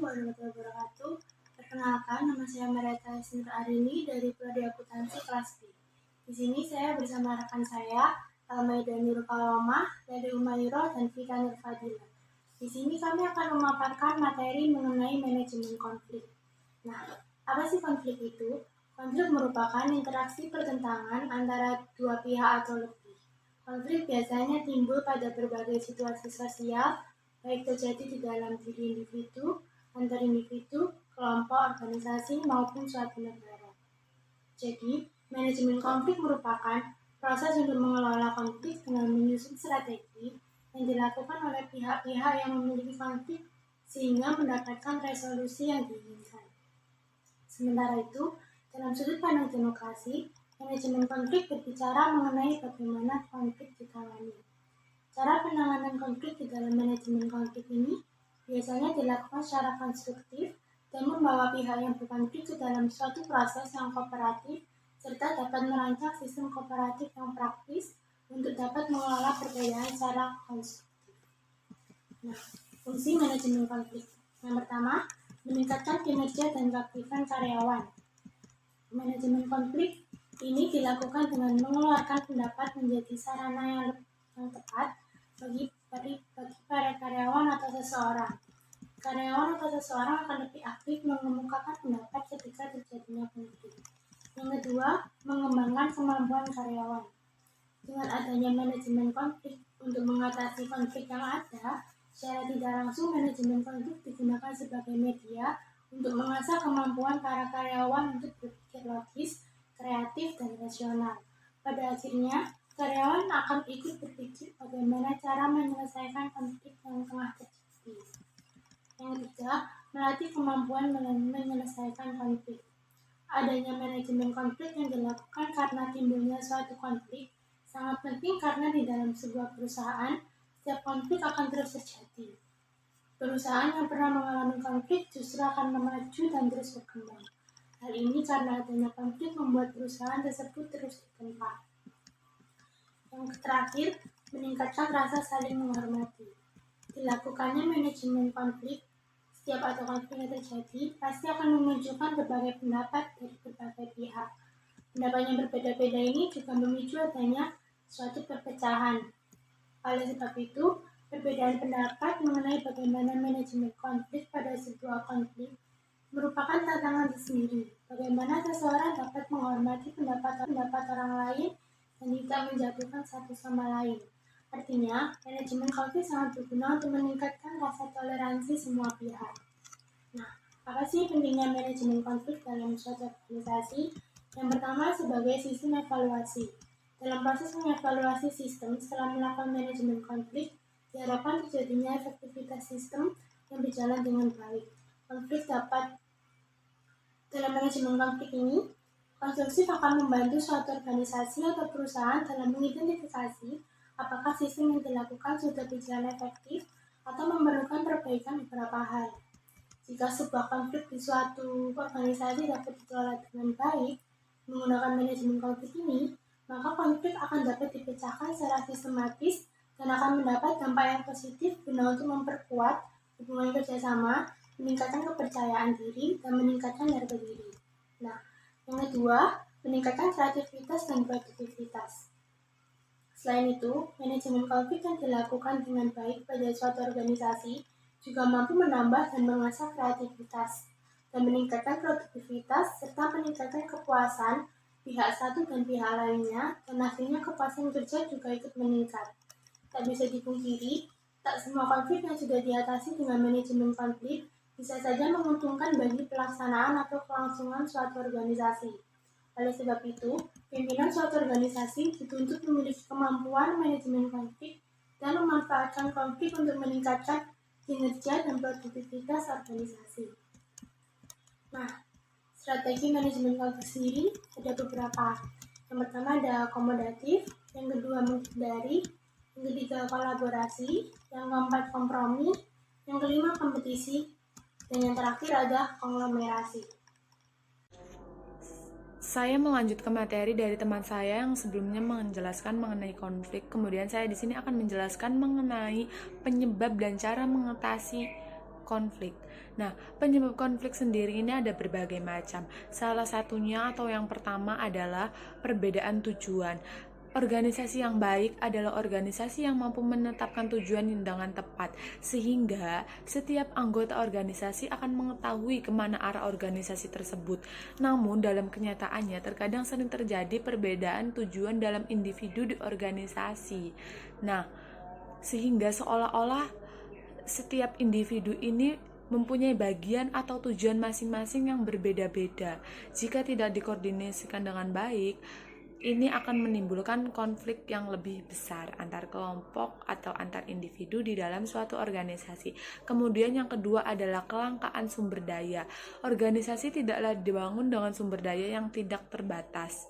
warahmatullahi wabarakatuh. Perkenalkan, nama saya Marieta Sinta Arini dari Prodi Akuntansi kelas B. Di sini saya bersama rekan saya, Almaida Nurul Kalomah dari Umairo dan Vika Nurfadila. Di sini kami akan memaparkan materi mengenai manajemen konflik. Nah, apa sih konflik itu? Konflik merupakan interaksi pertentangan antara dua pihak atau lebih. Konflik biasanya timbul pada berbagai situasi sosial, baik terjadi di dalam diri individu, antar individu, kelompok, organisasi, maupun suatu negara. Jadi, manajemen konflik merupakan proses untuk mengelola konflik dengan menyusun strategi yang dilakukan oleh pihak-pihak yang memiliki konflik sehingga mendapatkan resolusi yang diinginkan. Sementara itu, dalam sudut pandang demokrasi, manajemen konflik berbicara mengenai bagaimana konflik ditangani. Cara penanganan konflik di dalam manajemen konflik ini biasanya dilakukan secara konstruktif dan membawa pihak yang berkonflik ke dalam suatu proses yang kooperatif serta dapat merancang sistem kooperatif yang praktis untuk dapat mengelola perbedaan secara konstruktif. Nah, fungsi manajemen konflik. Yang pertama, meningkatkan kinerja dan keaktifan karyawan. Manajemen konflik ini dilakukan dengan mengeluarkan pendapat menjadi sarana yang tepat bagi para karyawan atau seseorang. Karyawan atau seseorang akan lebih aktif mengemukakan pendapat ketika terjadinya konflik. Yang kedua, mengembangkan kemampuan karyawan. Dengan adanya manajemen konflik untuk mengatasi konflik yang ada, secara tidak langsung manajemen konflik digunakan sebagai media untuk mengasah kemampuan para karyawan untuk berpikir logis, kreatif, dan rasional. Pada akhirnya, karyawan akan ikut berpikir bagaimana cara menyelesaikan konflik yang tengah terjadi. Yang ketiga, melatih kemampuan menyelesaikan konflik. Adanya manajemen konflik yang dilakukan karena timbulnya suatu konflik sangat penting karena di dalam sebuah perusahaan, setiap konflik akan terus terjadi. Perusahaan yang pernah mengalami konflik justru akan maju dan terus berkembang. Hal ini karena adanya konflik membuat perusahaan tersebut terus ditempa. Yang terakhir, meningkatkan rasa saling menghormati. Dilakukannya manajemen konflik, setiap ada konflik yang terjadi, pasti akan memunculkan berbagai pendapat dari berbagai pihak. Pendapat yang berbeda-beda ini juga memicu adanya suatu perpecahan. Oleh sebab itu, perbedaan pendapat mengenai bagaimana manajemen konflik pada sebuah konflik merupakan tantangan tersendiri. Bagaimana seseorang dapat menghormati pendapat orang lain dan tidak menjatuhkan satu sama lain. Artinya, manajemen konflik sangat berguna untuk meningkatkan rasa toleransi semua pihak. Nah, apa sih pentingnya manajemen konflik dalam suatu organisasi? Yang pertama, sebagai sistem evaluasi. Dalam proses mengevaluasi sistem setelah melakukan manajemen konflik, diharapkan terjadinya efektivitas sistem yang berjalan dengan baik. Dalam manajemen konflik ini, konstruktif akan membantu suatu organisasi atau perusahaan dalam mengidentifikasi apakah sistem yang dilakukan sudah berjalan efektif atau memerlukan perbaikan beberapa hal. Jika sebuah konflik di suatu organisasi dapat dikelola dengan baik menggunakan manajemen konflik ini, maka konflik akan dapat dipecahkan secara sistematis dan akan mendapat dampak yang positif guna untuk memperkuat hubungan kerjasama, meningkatkan kepercayaan diri, dan meningkatkan harga diri. Nah, yang kedua, meningkatkan kreativitas dan produktivitas. Selain itu, manajemen konflik yang dilakukan dengan baik pada suatu organisasi juga mampu menambah dan mengasah kreativitas dan meningkatkan produktivitas serta meningkatkan kepuasan pihak satu dan pihak lainnya, dan akhirnya kepuasan kerja juga ikut meningkat. Tak bisa dipungkiri, tak semua konflik yang sudah diatasi dengan manajemen konflik bisa saja menguntungkan bagi pelaksanaan atau kelangsungan suatu organisasi. Oleh sebab itu, pimpinan suatu organisasi dituntut memiliki kemampuan manajemen konflik dan memanfaatkan konflik untuk meningkatkan kinerja dan produktivitas organisasi. Nah, strategi manajemen konflik sendiri ada beberapa. Yang pertama ada akomodatif, yang kedua menghindari, yang ketiga kolaborasi, yang keempat kompromi, yang kelima kompetisi, dan yang terakhir ada konglomerasi. Saya melanjutkan materi dari teman saya yang sebelumnya menjelaskan mengenai konflik. Kemudian saya di sini akan menjelaskan mengenai penyebab dan cara mengatasi konflik. Nah, penyebab konflik sendiri ini ada berbagai macam. Salah satunya atau yang pertama adalah perbedaan tujuan. Organisasi yang baik adalah organisasi yang mampu menetapkan tujuan dengan tepat, sehingga setiap anggota organisasi akan mengetahui kemana arah organisasi tersebut. Namun dalam kenyataannya terkadang sering terjadi perbedaan tujuan dalam individu di organisasi. Nah, sehingga seolah-olah setiap individu ini mempunyai bagian atau tujuan masing-masing yang berbeda-beda. Jika tidak dikoordinasikan dengan baik, ini akan menimbulkan konflik yang lebih besar antar kelompok atau antar individu di dalam suatu organisasi. Kemudian yang kedua adalah kelangkaan sumber daya. Organisasi tidaklah dibangun dengan sumber daya yang tidak terbatas.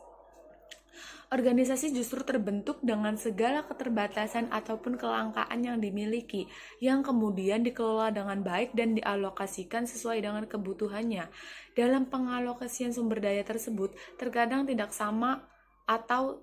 Organisasi justru terbentuk dengan segala keterbatasan ataupun kelangkaan yang dimiliki, yang kemudian dikelola dengan baik dan dialokasikan sesuai dengan kebutuhannya. Dalam pengalokasian sumber daya tersebut, terkadang tidak sama atau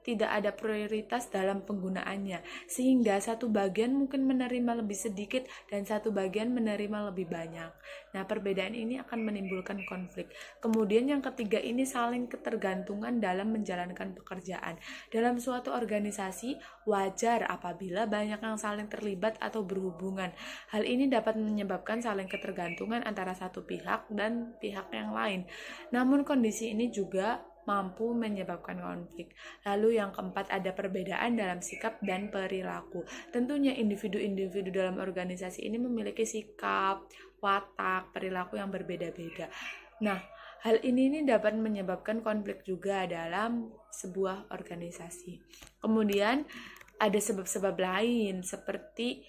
tidak ada prioritas dalam penggunaannya, sehingga satu bagian mungkin menerima lebih sedikit dan satu bagian menerima lebih banyak. Nah, perbedaan ini akan menimbulkan konflik. Kemudian yang ketiga ini saling ketergantungan dalam menjalankan pekerjaan. Dalam suatu organisasi, wajar apabila banyak yang saling terlibat atau berhubungan. Hal ini dapat menyebabkan saling ketergantungan antara satu pihak dan pihak yang lain. Namun kondisi ini juga mampu menyebabkan konflik. Lalu yang keempat ada perbedaan dalam sikap dan perilaku. Tentunya individu-individu dalam organisasi ini memiliki sikap, watak, perilaku yang berbeda-beda. Nah, hal ini dapat menyebabkan konflik juga dalam sebuah organisasi. Kemudian ada sebab-sebab lain seperti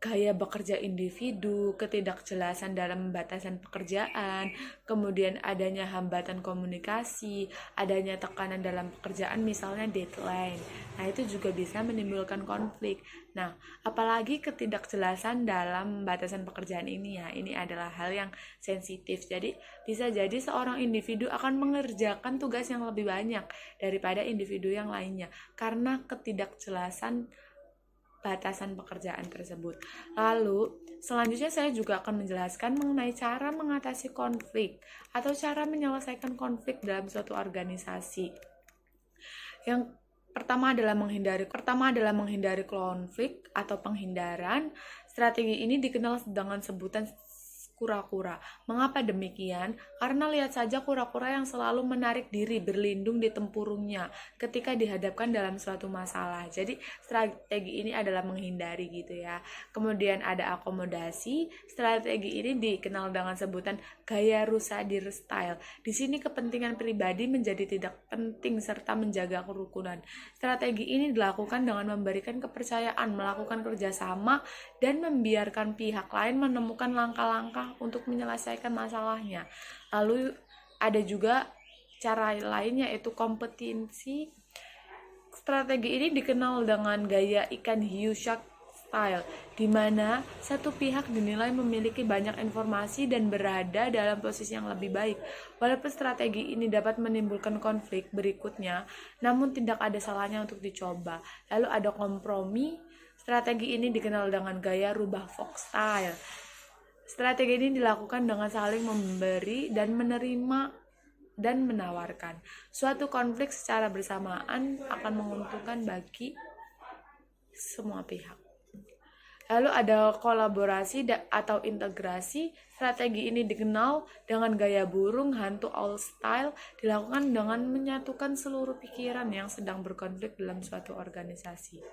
gaya bekerja individu, ketidakjelasan dalam batasan pekerjaan, kemudian adanya hambatan komunikasi, adanya tekanan dalam pekerjaan misalnya deadline. Nah, itu juga bisa menimbulkan konflik. Nah, apalagi ketidakjelasan dalam batasan pekerjaan ini ya, ini adalah hal yang sensitif. Jadi, bisa jadi seorang individu akan mengerjakan tugas yang lebih banyak daripada individu yang lainnya karena ketidakjelasan batasan pekerjaan tersebut. Lalu, selanjutnya saya juga akan menjelaskan mengenai cara mengatasi konflik atau cara menyelesaikan konflik dalam suatu organisasi. Yang pertama adalah menghindari konflik atau penghindaran. Strategi ini dikenal dengan sebutan kura-kura. Mengapa demikian? Karena lihat saja kura-kura yang selalu menarik diri berlindung di tempurungnya ketika dihadapkan dalam suatu masalah. Jadi strategi ini adalah menghindari gitu ya. Kemudian ada akomodasi. Strategi ini dikenal dengan sebutan gaya Rusadir style. Di sini kepentingan pribadi menjadi tidak penting serta menjaga kerukunan. Strategi ini dilakukan dengan memberikan kepercayaan, melakukan kerjasama, dan membiarkan pihak lain menemukan langkah-langkah untuk menyelesaikan masalahnya. Lalu ada juga cara lain yaitu kompetensi. Strategi ini dikenal dengan gaya ikan hiu shark style, di mana satu pihak dinilai memiliki banyak informasi dan berada dalam posisi yang lebih baik. Walaupun strategi ini dapat menimbulkan konflik berikutnya, namun tidak ada salahnya untuk dicoba. Lalu ada kompromi. Strategi ini dikenal dengan gaya rubah fox style. Strategi ini dilakukan dengan saling memberi dan menerima dan menawarkan. Suatu konflik secara bersamaan akan menguntungkan bagi semua pihak. Lalu ada kolaborasi atau integrasi. Strategi ini dikenal dengan gaya burung hantu owl style, dilakukan dengan menyatukan seluruh pikiran yang sedang berkonflik dalam suatu organisasi.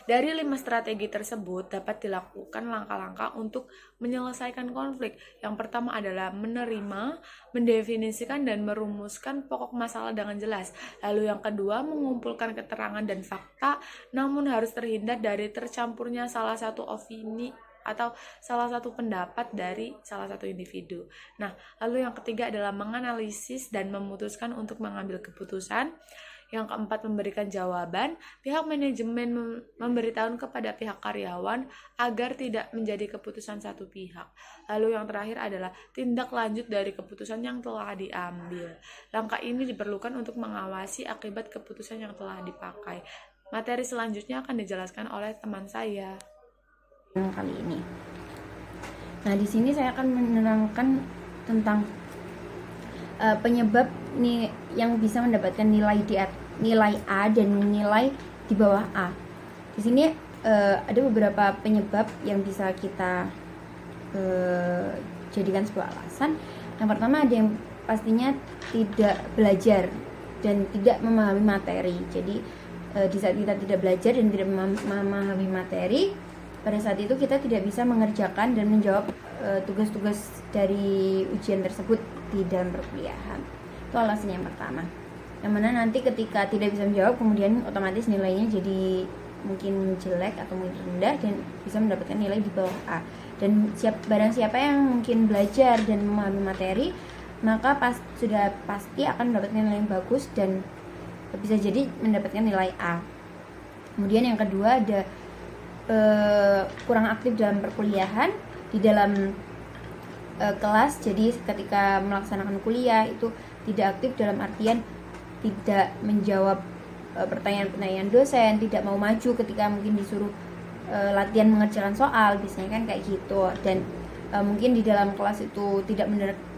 Dari 5 strategi tersebut dapat dilakukan langkah-langkah untuk menyelesaikan konflik. Yang pertama adalah menerima, mendefinisikan dan merumuskan pokok masalah dengan jelas. Lalu yang kedua, mengumpulkan keterangan dan fakta, namun harus terhindar dari tercampurnya salah satu opini atau salah satu pendapat dari salah satu individu. Nah, lalu yang ketiga adalah menganalisis dan memutuskan untuk mengambil keputusan. Yang keempat, memberikan jawaban. Pihak manajemen memberitahu kepada pihak karyawan agar tidak menjadi keputusan satu pihak. Lalu yang terakhir adalah tindak lanjut dari keputusan yang telah diambil. Langkah ini diperlukan untuk mengawasi akibat keputusan yang telah dipakai. Materi selanjutnya akan dijelaskan oleh teman saya. Kali ini Nah, di sini saya akan menerangkan tentang penyebab nih yang bisa mendapatkan nilai A dan nilai di bawah A. Di sini ada beberapa penyebab yang bisa kita jadikan sebuah alasan. Yang pertama, ada yang pastinya tidak belajar dan tidak memahami materi. Jadi di saat kita tidak belajar dan tidak memahami materi, pada saat itu kita tidak bisa mengerjakan dan menjawab tugas-tugas dari ujian tersebut di dalam perkuliahan. Itu alasan yang pertama. Yang mana nanti ketika tidak bisa menjawab, kemudian otomatis nilainya jadi mungkin jelek atau mungkin rendah dan bisa mendapatkan nilai di bawah A. Dan barang siapa yang mungkin belajar dan memahami materi, maka sudah pasti akan mendapatkan nilai yang bagus dan bisa jadi mendapatkan nilai A. Kemudian yang kedua, ada kurang aktif dalam perkuliahan di dalam kelas. Jadi ketika melaksanakan kuliah itu tidak aktif dalam artian tidak menjawab pertanyaan-pertanyaan dosen, tidak mau maju ketika mungkin disuruh latihan mengerjakan soal, biasanya kan kayak gitu. Dan mungkin di dalam kelas itu tidak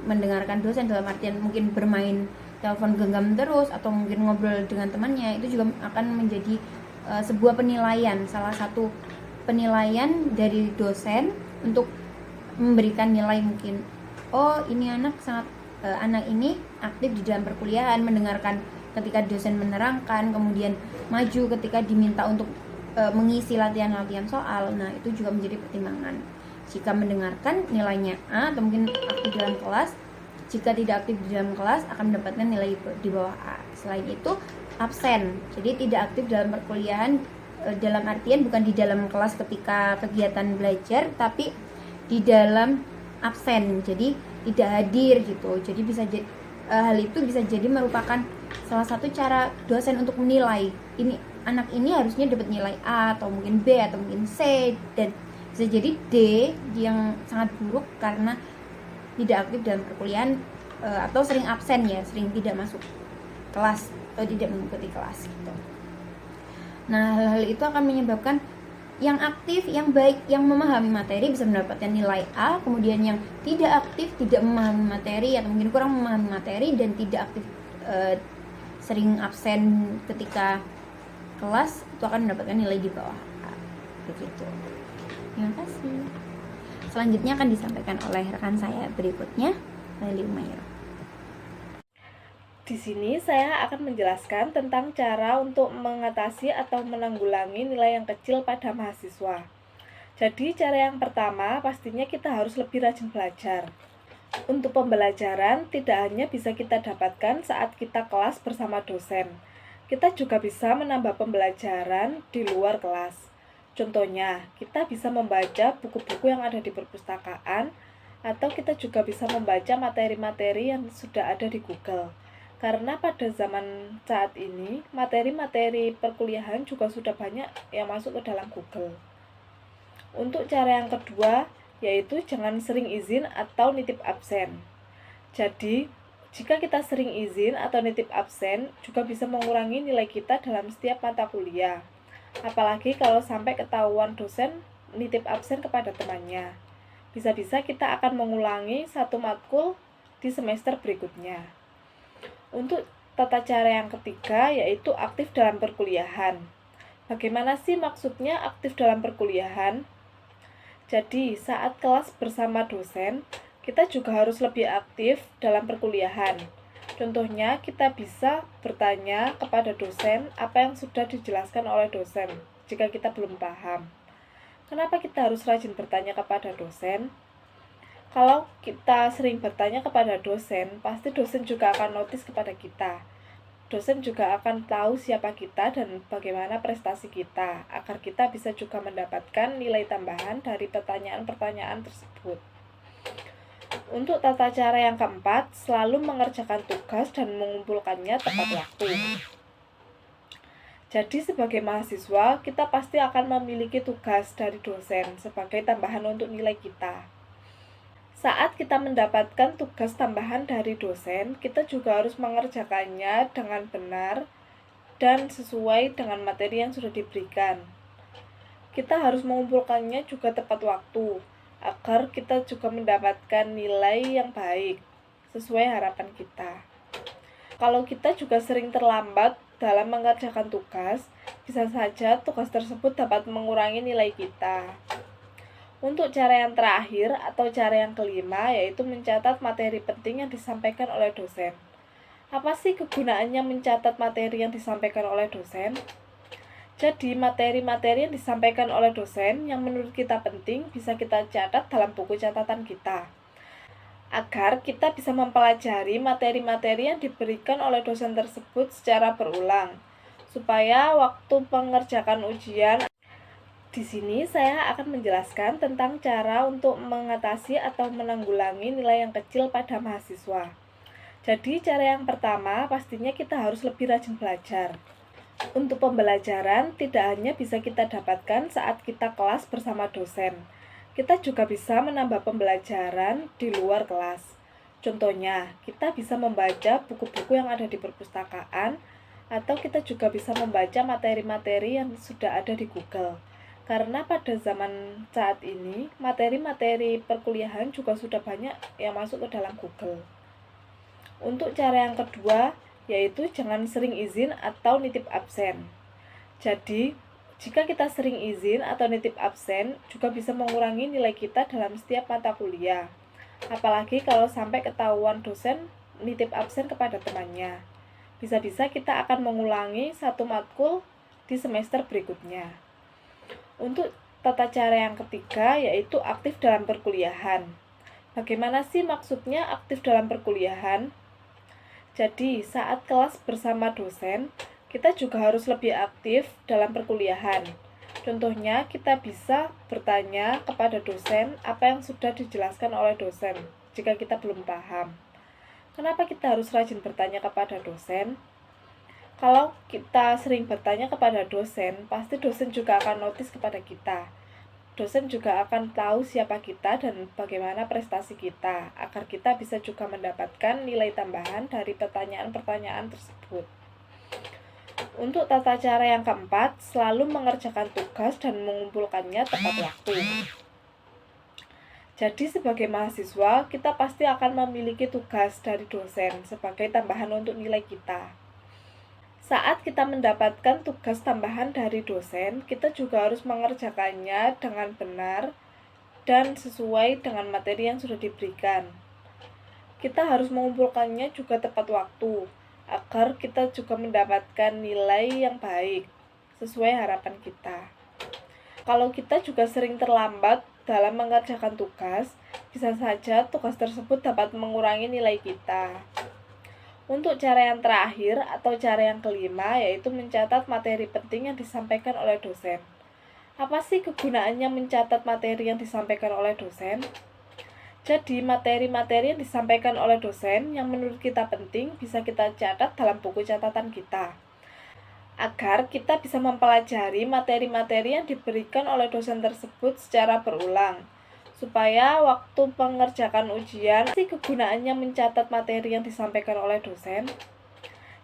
mendengarkan dosen, dalam artian mungkin bermain telepon genggam terus atau mungkin ngobrol dengan temannya. Itu juga akan menjadi sebuah penilaian, salah satu penilaian dari dosen untuk memberikan nilai mungkin, oh ini anak ini aktif di dalam perkuliahan, mendengarkan ketika dosen menerangkan, kemudian maju ketika diminta untuk mengisi latihan-latihan soal. Nah, itu juga menjadi pertimbangan. Jika mendengarkan, nilainya A, atau mungkin aktif dalam kelas. Jika tidak aktif di dalam kelas, akan mendapatkan nilai di bawah A. Selain itu, absen. Jadi tidak aktif dalam perkuliahan dalam artian bukan di dalam kelas ketika kegiatan belajar, tapi di dalam absen. Jadi tidak hadir gitu. Jadi hal itu bisa jadi merupakan salah satu cara dosen untuk menilai anak ini harusnya dapat nilai A atau mungkin B atau mungkin C, dan bisa jadi D yang sangat buruk karena tidak aktif dalam perkuliahan atau sering absen ya, sering tidak masuk kelas atau tidak mengikuti kelas gitu. Nah, hal-hal itu akan menyebabkan yang aktif, yang baik, yang memahami materi bisa mendapatkan nilai A, kemudian yang tidak aktif, tidak memahami materi atau mungkin kurang memahami materi dan tidak aktif, sering absen ketika kelas, itu akan mendapatkan nilai di bawah A. Begitu. Terima kasih. Selanjutnya akan disampaikan oleh rekan saya berikutnya, Leli Umairah. Di sini saya akan menjelaskan tentang cara untuk mengatasi atau menanggulangi nilai yang kecil pada mahasiswa. Jadi cara yang pertama pastinya kita harus lebih rajin belajar. Untuk pembelajaran tidak hanya bisa kita dapatkan saat kita kelas bersama dosen. Kita juga bisa menambah pembelajaran di luar kelas. Contohnya, kita bisa membaca buku-buku yang ada di perpustakaan, atau kita juga bisa membaca materi-materi yang sudah ada di Google. Karena pada zaman saat ini, materi-materi perkuliahan juga sudah banyak yang masuk ke dalam Google. Untuk cara yang kedua, yaitu jangan sering izin atau nitip absen. Jadi, jika kita sering izin atau nitip absen, juga bisa mengurangi nilai kita dalam setiap mata kuliah. Apalagi kalau sampai ketahuan dosen nitip absen kepada temannya. Bisa-bisa kita akan mengulangi satu matkul di semester berikutnya. Untuk tata cara yang ketiga, yaitu aktif dalam perkuliahan. Bagaimana sih maksudnya aktif dalam perkuliahan? Jadi, saat kelas bersama dosen, kita juga harus lebih aktif dalam perkuliahan. Contohnya, kita bisa bertanya kepada dosen apa yang sudah dijelaskan oleh dosen, jika kita belum paham. Kenapa kita harus rajin bertanya kepada dosen? Kalau kita sering bertanya kepada dosen, pasti dosen juga akan notice kepada kita. Dosen juga akan tahu siapa kita dan bagaimana prestasi kita, agar kita bisa juga mendapatkan nilai tambahan dari pertanyaan-pertanyaan tersebut. Untuk tata cara yang keempat, selalu mengerjakan tugas dan mengumpulkannya tepat waktu. Jadi sebagai mahasiswa, kita pasti akan memiliki tugas dari dosen sebagai tambahan untuk nilai kita. Saat kita mendapatkan tugas tambahan dari dosen, kita juga harus mengerjakannya dengan benar dan sesuai dengan materi yang sudah diberikan. Kita harus mengumpulkannya juga tepat waktu, agar kita juga mendapatkan nilai yang baik sesuai harapan kita. Kalau kita juga sering terlambat dalam mengerjakan tugas, bisa saja tugas tersebut dapat mengurangi nilai kita. Untuk cara yang terakhir atau cara yang kelima, yaitu mencatat materi penting yang disampaikan oleh dosen. Apa sih kegunaannya mencatat materi yang disampaikan oleh dosen? Jadi, materi-materi yang disampaikan oleh dosen yang menurut kita penting bisa kita catat dalam buku catatan kita, agar kita bisa mempelajari materi-materi yang diberikan oleh dosen tersebut secara berulang, supaya waktu mengerjakan ujian. Di sini saya akan menjelaskan tentang cara untuk mengatasi atau menanggulangi nilai yang kecil pada mahasiswa. Jadi, cara yang pertama pastinya kita harus lebih rajin belajar. Untuk pembelajaran tidak hanya bisa kita dapatkan saat kita kelas bersama dosen. Kita juga bisa menambah pembelajaran di luar kelas. Contohnya, kita bisa membaca buku-buku yang ada di perpustakaan, atau kita juga bisa membaca materi-materi yang sudah ada di Google. Karena pada zaman saat ini, materi-materi perkuliahan juga sudah banyak yang masuk ke dalam Google. Untuk cara yang kedua, yaitu jangan sering izin atau nitip absen. Jadi, jika kita sering izin atau nitip absen, juga bisa mengurangi nilai kita dalam setiap mata kuliah. Apalagi kalau sampai ketahuan dosen nitip absen kepada temannya. Bisa-bisa kita akan mengulangi satu matkul di semester berikutnya. Untuk tata cara yang ketiga, yaitu aktif dalam perkuliahan. Bagaimana sih maksudnya aktif dalam perkuliahan? Jadi, saat kelas bersama dosen, kita juga harus lebih aktif dalam perkuliahan. Contohnya, kita bisa bertanya kepada dosen apa yang sudah dijelaskan oleh dosen jika kita belum paham. Kenapa kita harus rajin bertanya kepada dosen? Kalau kita sering bertanya kepada dosen, pasti dosen juga akan notice kepada kita. Dosen juga akan tahu siapa kita dan bagaimana prestasi kita, agar kita bisa juga mendapatkan nilai tambahan dari pertanyaan-pertanyaan tersebut. Untuk tata cara yang keempat, selalu mengerjakan tugas dan mengumpulkannya tepat waktu. Jadi sebagai mahasiswa, kita pasti akan memiliki tugas dari dosen sebagai tambahan untuk nilai kita. Saat kita mendapatkan tugas tambahan dari dosen, kita juga harus mengerjakannya dengan benar dan sesuai dengan materi yang sudah diberikan. Kita harus mengumpulkannya juga tepat waktu, agar kita juga mendapatkan nilai yang baik, sesuai harapan kita. Kalau kita juga sering terlambat dalam mengerjakan tugas, bisa saja tugas tersebut dapat mengurangi nilai kita. Untuk cara yang terakhir atau cara yang kelima, yaitu mencatat materi penting yang disampaikan oleh dosen. Apa sih kegunaannya mencatat materi yang disampaikan oleh dosen? Jadi, materi-materi yang disampaikan oleh dosen yang menurut kita penting bisa kita catat dalam buku catatan kita, agar kita bisa mempelajari materi-materi yang diberikan oleh dosen tersebut secara berulang, supaya waktu mengerjakan ujian. Kegunaannya mencatat materi yang disampaikan oleh dosen.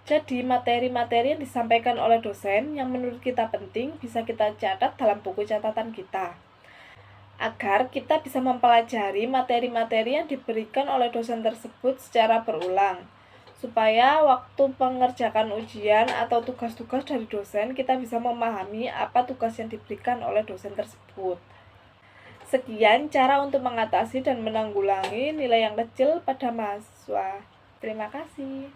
Jadi, materi-materi yang disampaikan oleh dosen yang menurut kita penting bisa kita catat dalam buku catatan kita, agar kita bisa mempelajari materi-materi yang diberikan oleh dosen tersebut secara berulang, supaya waktu mengerjakan ujian atau tugas-tugas dari dosen kita bisa memahami apa tugas yang diberikan oleh dosen tersebut. Sekian cara untuk mengatasi dan menanggulangi nilai yang kecil pada mahasiswa. Terima kasih.